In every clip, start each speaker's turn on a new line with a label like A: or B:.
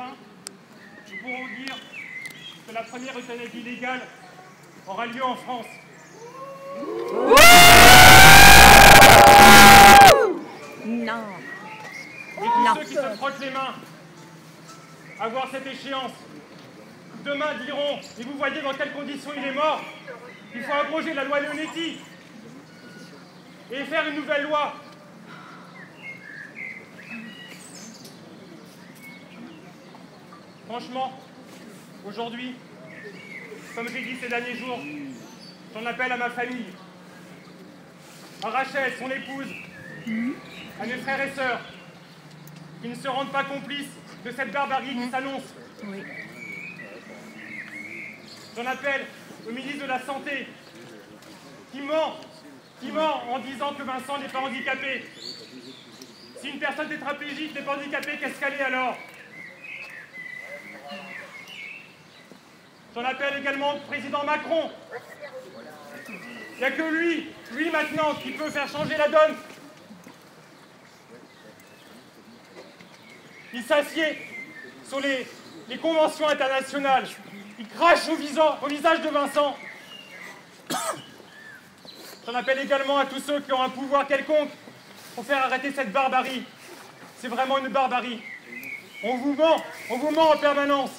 A: fin, nous pourrons dire que la première euthanasie légale aura lieu en France.
B: Non.
A: Et tous ceux qui se frottent les mains à voir cette échéance, demain diront, et vous voyez dans quelles conditions il est mort, il faut abroger la loi Leonetti et faire une nouvelle loi. Franchement, aujourd'hui, comme j'ai dit ces derniers jours, j'en appelle à ma famille, à Rachel, son épouse, à mes frères et sœurs, qui ne se rendent pas complices de cette barbarie qui s'annonce.
B: Oui.
A: J'en appelle au ministre de la Santé, qui ment en disant que Vincent n'est pas handicapé. Si une personne tétraplégique n'est pas handicapée, qu'est-ce qu'elle est alors? J'en appelle également au président Macron. Il n'y a que lui maintenant, qui peut faire changer la donne. Il s'assied sur les conventions internationales. Il crache au visage de Vincent. J'en appelle également à tous ceux qui ont un pouvoir quelconque pour faire arrêter cette barbarie. C'est vraiment une barbarie. On vous ment en permanence.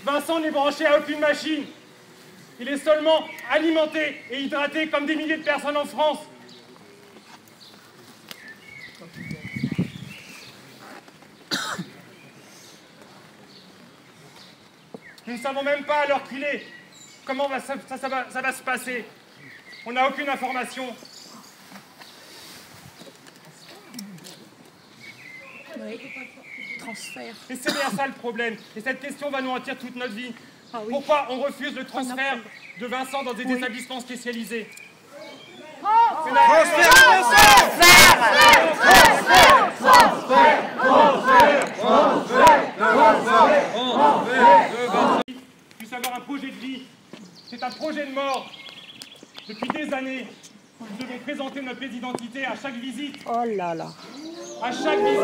A: Vincent n'est branché à aucune machine. Il est seulement alimenté et hydraté comme des milliers de personnes en France. Nous ne savons même pas à l'heure qu'il est. Comment ça va se passer? On n'a aucune information.
B: Oui. Transfert.
A: Et c'est bien ça le problème. Et cette question va nous hantir toute notre vie.
B: Ah oui.
A: Pourquoi on refuse le transfert de Vincent dans des établissements spécialisés? Puisse avoir un projet de vie. C'est un projet de mort. Depuis des années, nous devons présenter notre pièce d'identité à chaque visite.
B: Oh là là.
A: À chaque visite.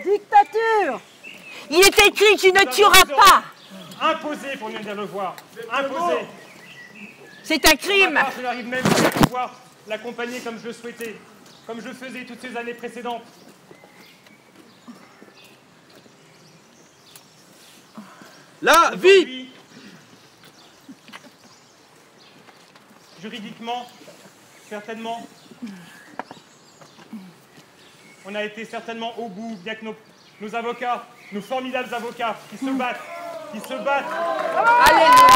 B: Dictature. Il est écrit qu'il ne tuera pas.
A: Imposé pour venir le voir. Imposé.
B: C'est un crime.
A: Je n'arrive même plus à pouvoir l'accompagner comme je le souhaitais, comme je le faisais toutes ces années précédentes.
C: La vie.
A: Juridiquement, certainement, on a été certainement au bout, bien que nos avocats, nos formidables avocats, qui se battent.
B: Alléluia.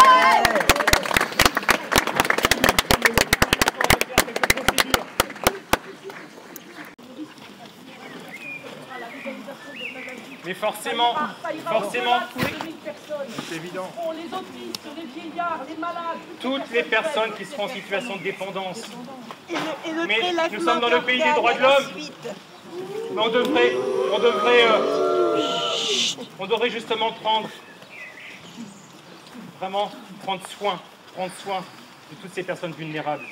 A: Mais forcément, c'est évident.
D: Les autistes, les vieillards, les malades.
A: Toutes les personnes qui seront en situation de dépendance. Mais nous sommes dans le pays des droits de l'homme. Mais on devrait justement prendre soin de toutes ces personnes vulnérables.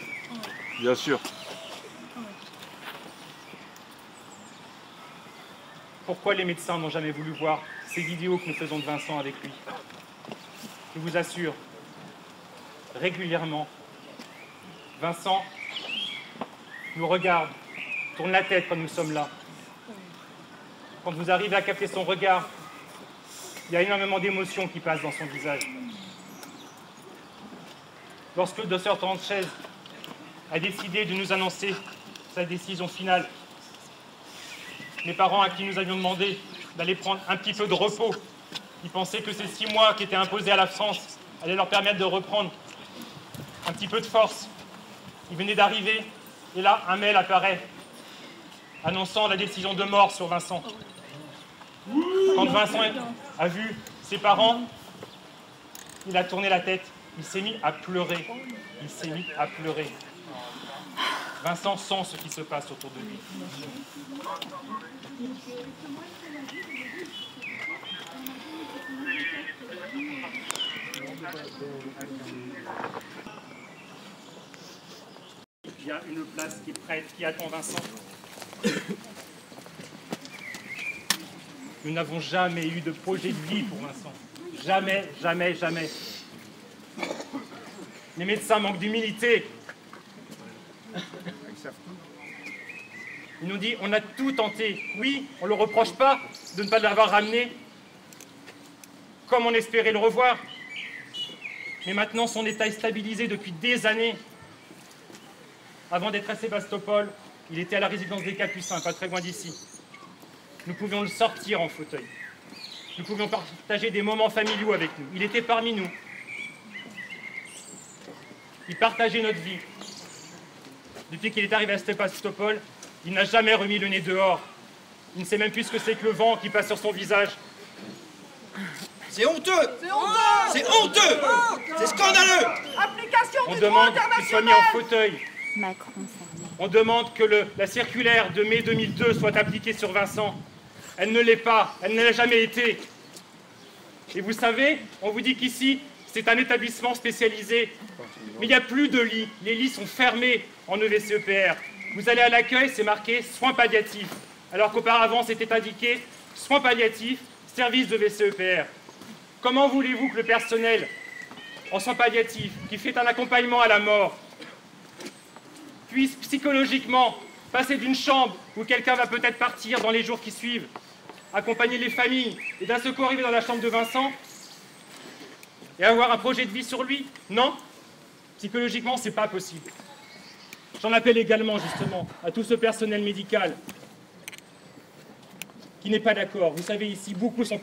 C: Bien sûr.
A: Pourquoi les médecins n'ont jamais voulu voir ces vidéos que nous faisons de Vincent avec lui? Je vous assure, régulièrement, Vincent nous regarde, tourne la tête quand nous sommes là. Quand vous arrivez à capter son regard, il y a énormément d'émotions qui passent dans son visage. Lorsque le docteur Sanchez a décidé de nous annoncer sa décision finale, mes parents à qui nous avions demandé d'aller prendre un petit peu de repos, ils pensaient que ces 6 mois qui étaient imposés à la France allaient leur permettre de reprendre un petit peu de force. Ils venaient d'arriver, et là, un mail apparaît, annonçant la décision de mort sur Vincent. Quand Vincent a vu ses parents, il a tourné la tête, il s'est mis à pleurer. Vincent sent ce qui se passe autour de lui. Il y a une place qui est prête, qui attend Vincent. Nous n'avons jamais eu de projet de vie pour Vincent. Jamais, jamais, jamais. Les médecins manquent d'humilité. Ils nous disent, on a tout tenté. Oui, on ne le reproche pas de ne pas l'avoir ramené, comme on espérait le revoir. Mais maintenant, son état est stabilisé depuis des années. Avant d'être à Sébastopol, il était à la résidence des Capucins, pas très loin d'ici. Nous pouvions le sortir en fauteuil. Nous pouvions partager des moments familiaux avec nous. Il était parmi nous. Il partageait notre vie. Depuis qu'il est arrivé à Sébastopol, il n'a jamais remis le nez dehors. Il ne sait même plus ce que c'est que le vent qui passe sur son visage.
E: C'est honteux! C'est honteux! C'est scandaleux!
D: Application
A: On
D: du droit
A: demande qu'il soit mis en
D: international.
A: fauteuil.
F: Macron fermé.
A: On demande que la circulaire de mai 2002 soit appliquée sur Vincent. Elle ne l'est pas, elle ne l'a jamais été. Et vous savez, on vous dit qu'ici, c'est un établissement spécialisé. Mais il n'y a plus de lits. Les lits sont fermés en EVCEPR. Vous allez à l'accueil, c'est marqué soins palliatifs. Alors qu'auparavant, c'était indiqué soins palliatifs, service de VCEPR. Comment voulez-vous que le personnel en soins palliatifs, qui fait un accompagnement à la mort, puisse psychologiquement passer d'une chambre où quelqu'un va peut-être partir dans les jours qui suivent, accompagner les familles, et d'un secours arriver dans la chambre de Vincent et avoir un projet de vie sur lui? Non, psychologiquement, c'est pas possible. J'en appelle également, justement, à tout ce personnel médical qui n'est pas d'accord. Vous savez, ici, beaucoup sont